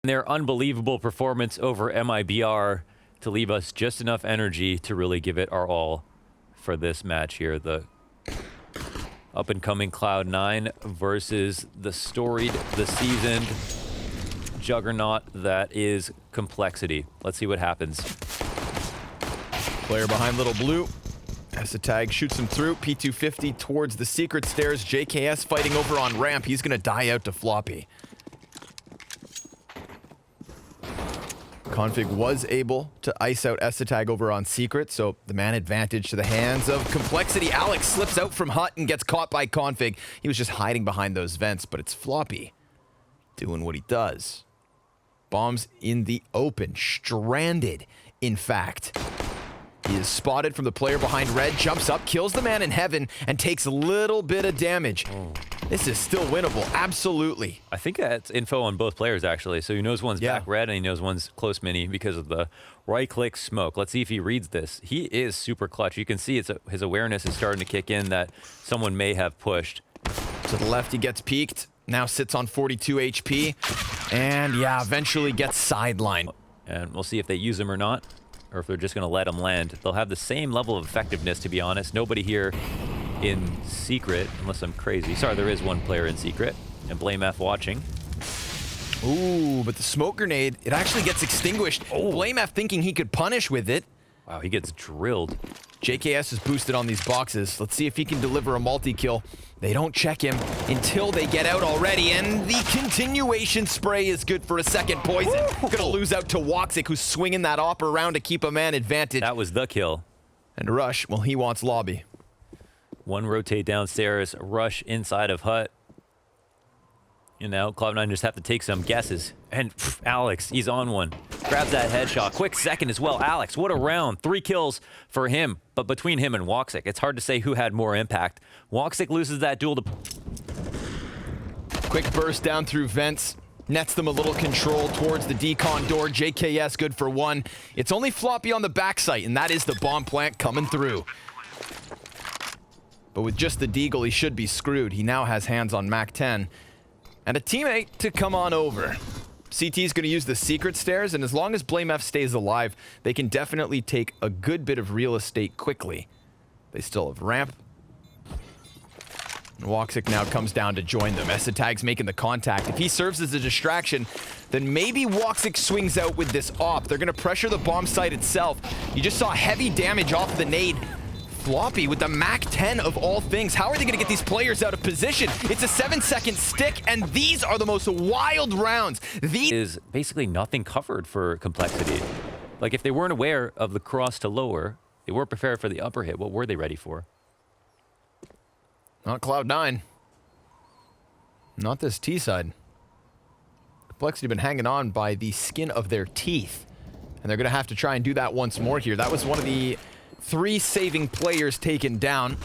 Their unbelievable performance over MIBR to leave us just enough energy to really give it our all for this match here. The up-and-coming Cloud9 versus the storied, the seasoned juggernaut that is Complexity. Let's see what happens. Player behind Little Blue. Tag shoots him through. P250 towards the secret stairs. JKS fighting over on ramp. He's going to die out to Floppy. Config was able to ice out Tag over on secret, so the man advantage to the hands of Complexity. Alex slips out from Hut and gets caught by Config. He was just hiding behind those vents, but it's Floppy doing what he does. Bombs in the open, stranded, in fact. He is spotted from the player behind red, jumps up, kills the man in heaven, and takes a little bit of damage. Oh. This is still winnable, absolutely. I think that's info on both players, actually. So he knows one's back red and he knows one's close mini because of the right-click smoke. Let's see if he reads this. He is super clutch. You can see his awareness is starting to kick in that someone may have pushed. To the left, he gets peeked. Now sits on 42 HP. And yeah, eventually gets sidelined. And we'll see if they use him or not, or if they're just going to let him land. They'll have the same level of effectiveness, to be honest. Nobody here in secret, unless I'm crazy. Sorry, there is one player in secret, and blameF watching. Ooh, but the smoke grenade, it actually gets extinguished. Oh. blameF thinking he could punish with it. Wow, he gets drilled. JKS is boosted on these boxes. Let's see if he can deliver a multi-kill. They don't check him until they get out already, and the continuation spray is good for a second. Poizon gonna lose out to woxic, who's swinging that op around to keep a man advantage. That was the kill. And Rush, well, he wants lobby. One rotate downstairs, Rush inside of Hut. You know, Cloud9 just have to take some guesses. And Alex, he's on one. Grabs that headshot. Quick second as well. Alex, what a round. 3 kills for him. But between him and woxic, it's hard to say who had more impact. woxic loses that duel to... Quick burst down through vents. Nets them a little control towards the decon door. JKS good for 1. It's only Floppy on the backside, and that is the bomb plant coming through. But with just the deagle, he should be screwed. He now has hands on Mac 10. And a teammate to come on over. CT's going to use the secret stairs, and as long as blameF stays alive, they can definitely take a good bit of real estate quickly. They still have ramp. And woxic now comes down to join them. Tag's making the contact. If he serves as a distraction, then maybe woxic swings out with this op. They're going to pressure the bomb site itself. You just saw heavy damage off the nade. Floppy with the Mac 10 of all things. How are they going to get these players out of position? It's a 7-second stick, and these are the most wild rounds. These is basically nothing covered for Complexity. Like, if they weren't aware of the cross to lower, they weren't prepared for the upper hit, what were they ready for? Not Cloud9. Not this T side. Complexity been hanging on by the skin of their teeth. And they're going to have to try and do that once more here. That was one of the 3 saving players taken down.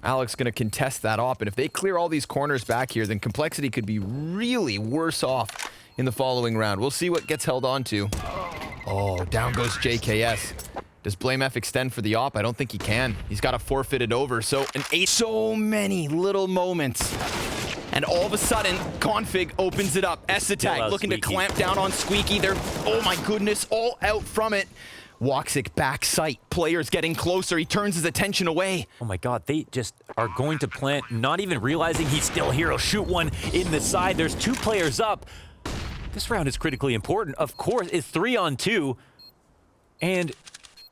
Alex going to contest that op, and if they clear all these corners back here, then Complexity could be really worse off in the following round. We'll see what gets held on to. Oh, down goes JKS. Does blameF extend for the op? I don't think he can. He's got to forfeit it over. So so many little moments. And all of a sudden, Config opens it up. Tag looking to clamp down on Squeaky. They're, oh my goodness, all out from it. woxic back sight. Players getting closer. He turns his attention away. Oh my god, they just are going to plant, not even realizing he's still here. He'll shoot one in the side. There's 2 players up. This round is critically important. Of course, it's 3-on-2. And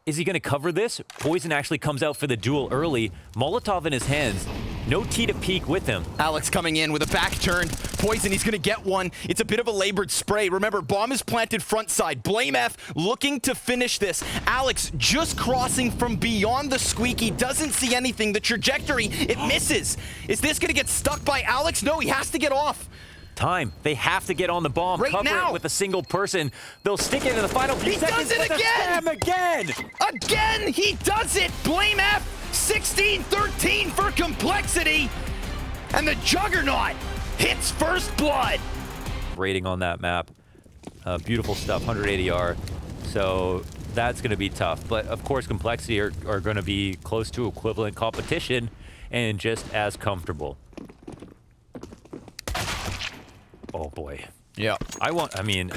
is he going to cover this? poizon actually comes out for the duel early. Molotov in his hands. No T to peek with him. Alex coming in with a back turn. poizon, he's going to get one. It's a bit of a labored spray. Remember, bomb is planted front side. blameF looking to finish this. Alex just crossing from beyond the squeaky. Doesn't see anything. The trajectory, it misses. Is this going to get stuck by Alex? No, he has to get off. Time. They have to get on the bomb. Right cover now. It with a single person. They'll stick it in the final few seconds. He does it again! Again! Again! He does it! blameF 16-13 for Complexity. And the Juggernaut hits first blood. Rating on that map. Beautiful stuff. 180R. So that's going to be tough. But of course, Complexity are going to be close to equivalent competition and just as comfortable. Oh boy. Yeah. I mean,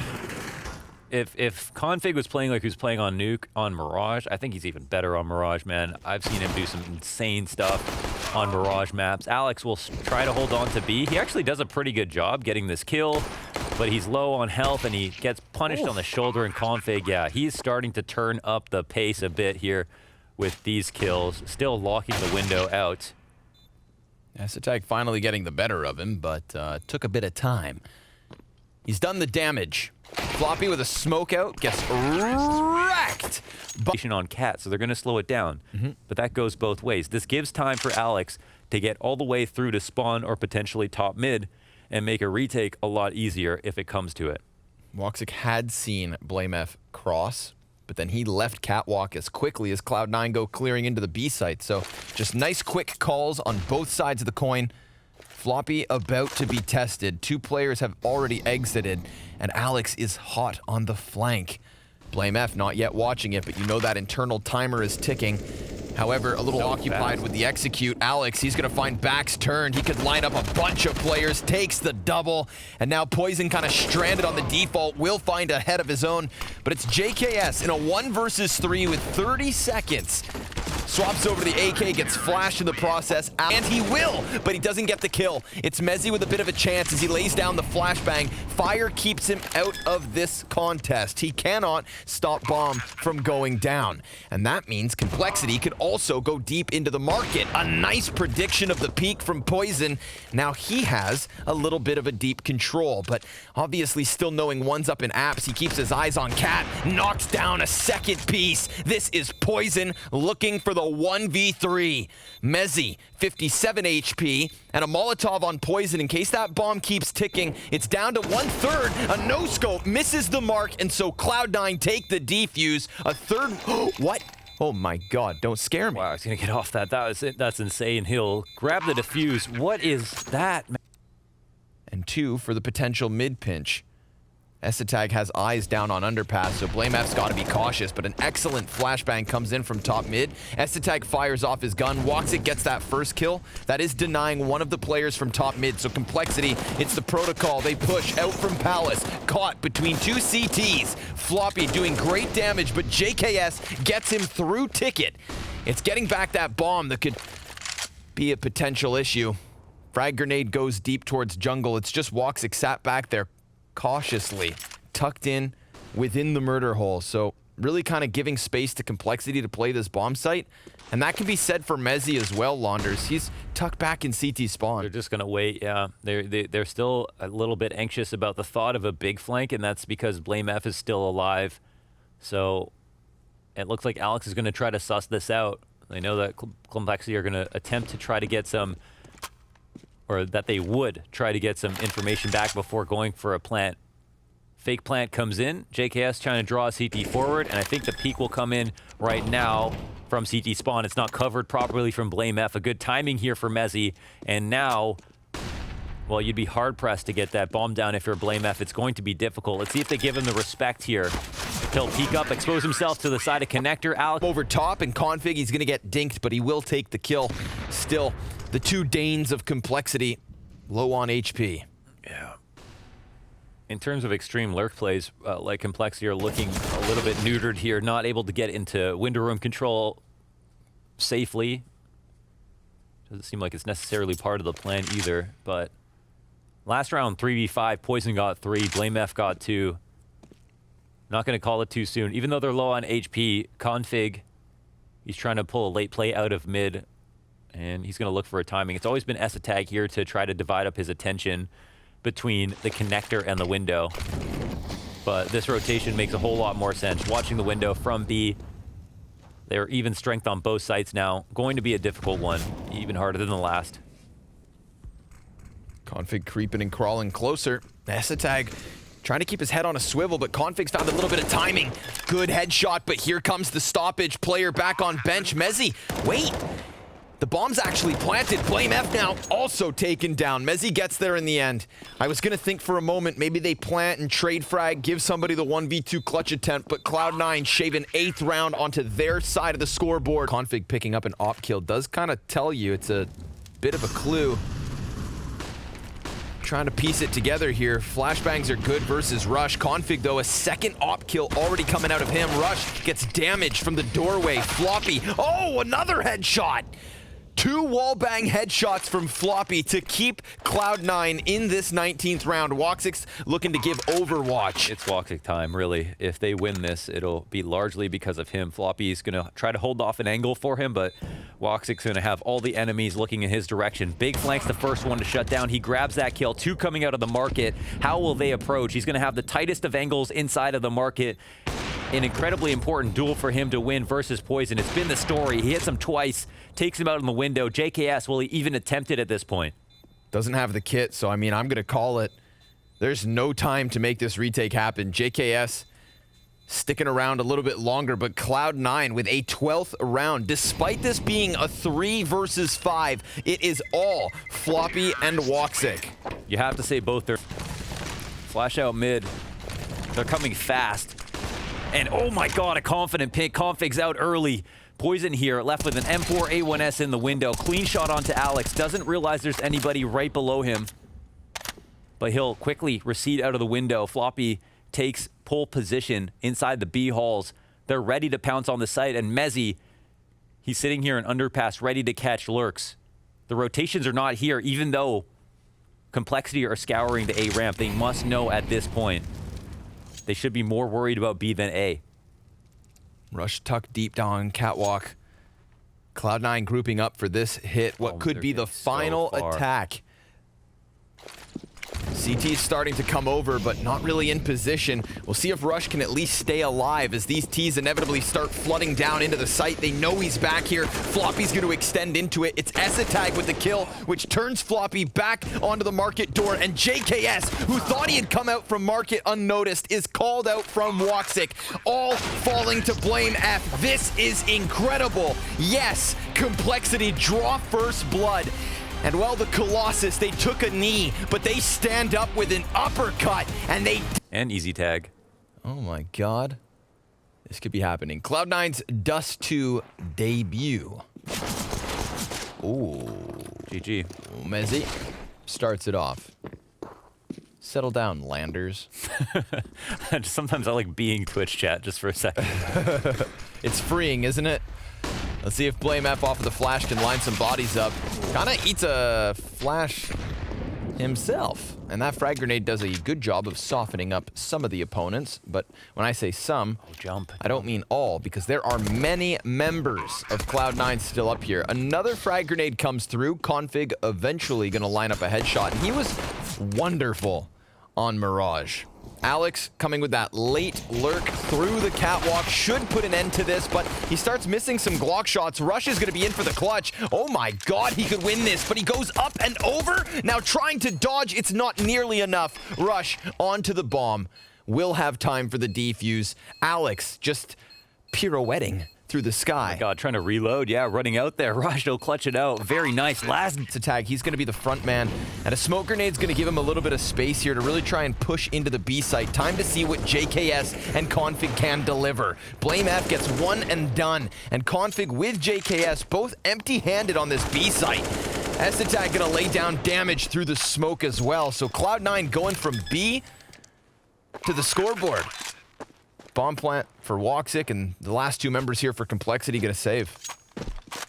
if Config was playing like he was playing on Nuke on Mirage, I think he's even better on Mirage, man. I've seen him do some insane stuff on Mirage maps. Alex will try to hold on to B. He actually does a pretty good job getting this kill, but he's low on health and he gets punished on the shoulder. And Config, yeah, he's starting to turn up the pace a bit here with these kills, still locking the window out. mezii finally getting the better of him, but took a bit of time. He's done the damage. Floppy with a smoke out gets wrecked. On Cat, so they're going to slow it down. But that goes both ways. This gives time for Alex to get all the way through to spawn or potentially top mid and make a retake a lot easier if it comes to it. woxic had seen blameF cross, but then he left Catwalk as quickly as Cloud9 go clearing into the B site. So just nice quick calls on both sides of the coin. Floppy about to be tested. Two players have already exited, and Alex is hot on the flank. blameF not yet watching it, but you know that internal timer is ticking. However, a little occupied with the execute. Alex, he's going to find backs turned. He could line up a bunch of players, takes the double, and now poizon kind of stranded on the default, will find a head of his own, but it's JKS in a 1 versus 3 with 30 seconds. Swaps over to the AK, gets flashed in the process, and he will, but he doesn't get the kill. It's mezii with a bit of a chance as he lays down the flashbang. Fire keeps him out of this contest. He cannot stop bomb from going down, and that means Complexity could also go deep into the market. A nice prediction of the peak from poizon. Now he has a little bit of a deep control, but obviously still knowing one's up in apps, he keeps his eyes on Cat, knocks down a second piece. This is poizon looking for the 1v3. mezii, 57 HP, and a Molotov on poizon in case that bomb keeps ticking. It's down to 1/3. A no-scope misses the mark, and so Cloud9 take the defuse. A third... What? Oh my god, don't scare me. Wow, he's going to get off that. That's insane. He'll grab the defuse. What is that, man? And 2 for the potential mid-pinch. mezii has eyes down on underpass, so blameF's got to be cautious, but an excellent flashbang comes in from top mid. mezii fires off his gun. woxic gets that first kill. That is denying one of the players from top mid, so Complexity, it's the protocol. They push out from Palace, caught between 2 CTs. Floppy doing great damage, but JKS gets him through ticket. It's getting back that bomb that could be a potential issue. Frag grenade goes deep towards jungle. It's just woxic sat back there cautiously, tucked in within the murder hole. So really kind of giving space to Complexity to play this bomb site. And that can be said for mezii as well, Launders. He's tucked back in CT spawn. They're just going to wait, yeah. They're still a little bit anxious about the thought of a big flank, and that's because blameF is still alive. So it looks like Alex is going to try to suss this out. They know that Complexity are going to attempt to try to get some, or that they would try to get some information back before going for a plant. Fake plant comes in. JKS trying to draw a CT forward, and I think the peak will come in right now from CT spawn. It's not covered properly from blameF. A good timing here for mezii, and now, well, you'd be hard-pressed to get that bomb down if you're blameF. It's going to be difficult. Let's see if they give him the respect here. He'll peek up, expose himself to the side of connector. Alex over top, and Config, he's going to get dinked, but he will take the kill. Still, the two Danes of Complexity, low on HP. Yeah. In terms of extreme lurk plays, like Complexity are looking a little bit neutered here, not able to get into window room control safely. Doesn't seem like it's necessarily part of the plan either, but last round 3v5, poizon got 3, blameF got 2. Not going to call it too soon. Even though they're low on HP, Config, he's trying to pull a late play out of mid, and he's going to look for a timing. It's always been mezii here to try to divide up his attention between the connector and the window. But this rotation makes a whole lot more sense. Watching the window from B, they're even strength on both sites now. Going to be a difficult one, even harder than the last. Config creeping and crawling closer. mezii trying to keep his head on a swivel, but Config's found a little bit of timing. Good headshot, but here comes the stoppage. Player back on bench. mezii, wait. The bomb's actually planted. blameF now also taken down. mezii gets there in the end. I was going to think for a moment maybe they plant and trade frag, give somebody the 1v2 clutch attempt, but Cloud9 shave an 8th round onto their side of the scoreboard. Config picking up an op kill does kind of tell you it's a bit of a clue. trying to piece it together here. Flashbangs are good versus Rush. Config, though, a second op kill already coming out of him. Rush gets damaged from the doorway. Floppy. Oh, another headshot. 2 wallbang headshots from Floppy to keep Cloud9 in this 19th round. Woxic's looking to give Overwatch. It's woxic time, really. If they win this, it'll be largely because of him. Floppy's going to try to hold off an angle for him, but woxic's going to have all the enemies looking in his direction. Big Flank's the first one to shut down. He grabs that kill. 2 coming out of the market. How will they approach? He's going to have the tightest of angles inside of the market. An incredibly important duel for him to win versus poizon. It's been the story. He hits him twice, takes him out in the window. JKS, will he even attempt it at this point? Doesn't have the kit, so I mean, I'm going to call it. There's no time to make this retake happen. JKS sticking around a little bit longer, but Cloud9 with a 12th round. Despite this being a 3 versus 5, it is all Floppy and Woxic. You have to say both. They're flash out mid. They're coming fast. And oh my god, a confident pick. Config's out early. poizon here, left with an M4A1S in the window. Clean shot onto Alex. Doesn't realize there's anybody right below him. But he'll quickly recede out of the window. Floppy takes pole position inside the B halls. They're ready to pounce on the site. And mezii, he's sitting here in underpass, ready to catch lurks. The rotations are not here, even though Complexity are scouring the A ramp. They must know at this point they should be more worried about B than A. Rush tucked deep down catwalk. Cloud9 grouping up for this hit. What could be the final attack. CT is starting to come over, but not really in position. We'll see if Rush can at least stay alive as these Ts inevitably start flooding down into the site. They know he's back here. Floppy's going to extend into it. It's Esatag with the kill, which turns Floppy back onto the market door. And JKS, who thought he had come out from market unnoticed, is called out from woxic. All falling to blameF. This is incredible. Yes, Complexity draw first blood. And while the Colossus, they took a knee, but they stand up with an uppercut, and they... And easy tag. Oh my god. This could be happening. Cloud9's Dust 2 debut. Ooh. GG. mezii starts it off. Settle down, Landers. Sometimes I like being Twitch chat just for a second. It's freeing, isn't it? Let's see if blameF off of the flash can line some bodies up. Kinda eats a flash himself. And that frag grenade does a good job of softening up some of the opponents. But when I say some, I don't mean all, because there are many members of Cloud9 still up here. Another frag grenade comes through. Config eventually gonna line up a headshot. And he was wonderful on Mirage. Alex coming with that late lurk through the catwalk should put an end to this, but he starts missing some Glock shots. Rush is going to be in for the clutch. Oh my god, he could win this, but he goes up and over. Now trying to dodge, it's not nearly enough. Rush onto the bomb. Will have time for the defuse. Alex just pirouetting through the sky. Oh my god, trying to reload. Yeah, running out there. Rush, he'll clutch it out. Very nice. Last tag. He's going to be the front man. And a smoke grenade's going to give him a little bit of space here to really try and push into the B site. Time to see what JKS and Config can deliver. blameF gets one and done. And Config with JKS both empty-handed on this B site. Esatag going to lay down damage through the smoke as well. So Cloud9 going from B to the scoreboard. Bomb plant for woxic, and the last two members here for Complexity gonna save.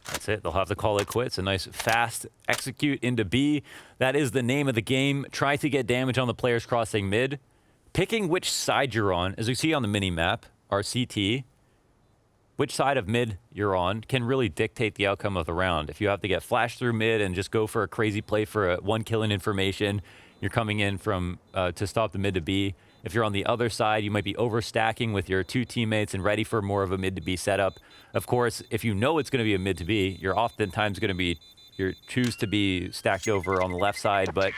That's it. They'll have to call it quits. A nice fast execute into B. That is the name of the game. Try to get damage on the players crossing mid. Picking which side you're on, as we see on the mini-map, our CT, which side of mid you're on can really dictate the outcome of the round. If you have to get flashed through mid and just go for a crazy play for a one kill in information, you're coming in from to stop the mid to B. If you're on the other side, you might be overstacking with your two teammates and ready for more of a mid to B setup. Of course, if you know it's going to be a mid to B, you're oftentimes going to be, you choose to be stacked over on the left side, but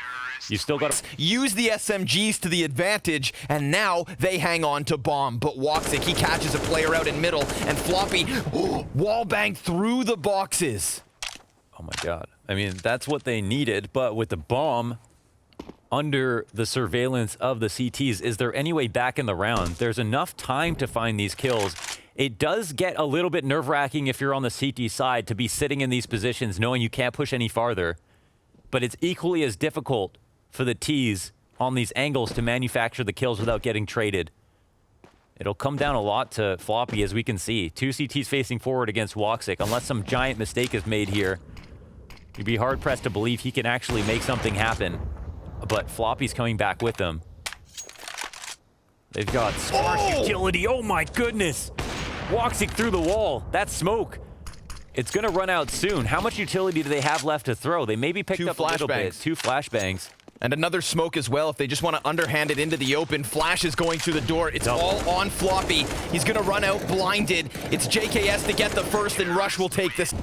you still got to use the SMGs to the advantage, and now they hang on to bomb. But woxic, he catches a player out in middle, and Floppy wall bang through the boxes. Oh my god. I mean, that's what they needed, but with the bomb under the surveillance of the CTs, is there any way back in the round? There's enough time to find these kills. It does get a little bit nerve-wracking if you're on the CT side to be sitting in these positions knowing you can't push any farther, but it's equally as difficult for the T's on these angles to manufacture the kills without getting traded. It'll come down a lot to Floppy, as we can see. 2 CTs facing forward against woxic. Unless some giant mistake is made here, you'd be hard-pressed to believe he can actually make something happen. But Floppy's coming back with them. They've got sparse utility. Oh my goodness! woxic through the wall. That's smoke. It's going to run out soon. How much utility do they have left to throw? They maybe picked up a little bit. 2 flashbangs. And another smoke as well if they just want to underhand it into the open. Flash is going through the door. It's all on Floppy. He's going to run out blinded. It's JKS to get the first, and Rush will take this.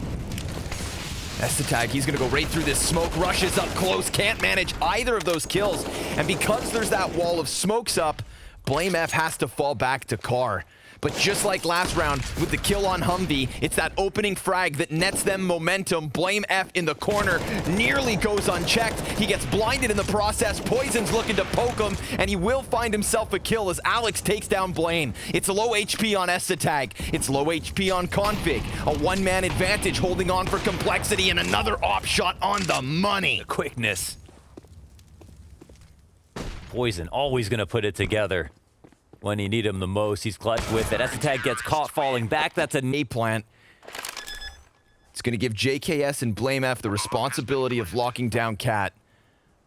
Estetag, he's going to go right through this smoke. Rushes up close. Can't manage either of those kills. And because there's that wall of smokes up, blameF has to fall back to Car. But just like last round with the kill on Humvee, it's that opening frag that nets them momentum. blameF in the corner nearly goes unchecked. He gets blinded in the process. poizon's looking to poke him, and he will find himself a kill as Alex takes down Blame. It's a low HP on Estetag. It's low HP on Config. A one-man advantage holding on for Complexity, and another op shot on the money. The quickness. poizon always going to put it together. When you need him the most, he's clutch with it. Estetag gets caught falling back. That's a knee plant. It's going to give JKS and blameF the responsibility of locking down Cat.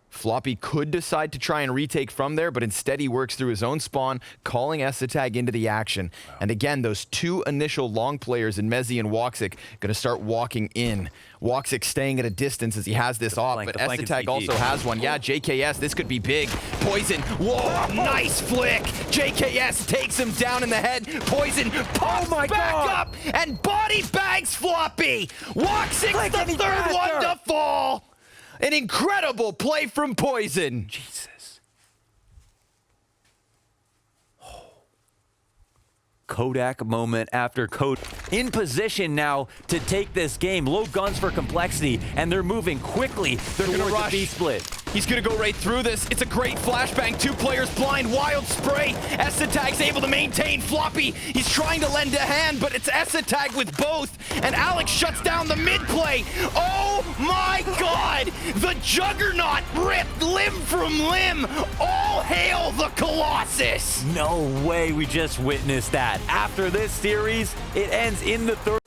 Floppy could decide to try and retake from there, but instead he works through his own spawn, calling Estetag into the action. Wow. And again, those 2 initial long players in mezii and woxic going to start walking in. woxic staying at a distance as he has this off, but Estetag also has one. Yeah, JKS, this could be big. poizon, whoa, nice flick. JKS takes him down in the head. poizon pops back up and body bags Floppy. woxic's the third one to fall. An incredible play from poizon. Jesus. Kodak moment after Kodak. In position now to take this game. Low guns for Complexity, and they're moving quickly. They're going to rush the B-split. He's going to go right through this. It's a great flashbang. 2 players blind. Wild spray. Estetag's able to maintain Floppy. He's trying to lend a hand, but it's Estetag with both. And Alex shuts down the mid play. Oh my God! The Juggernaut ripped limb from limb. All hail the Colossus. No way we just witnessed that. After this series, it ends in the third.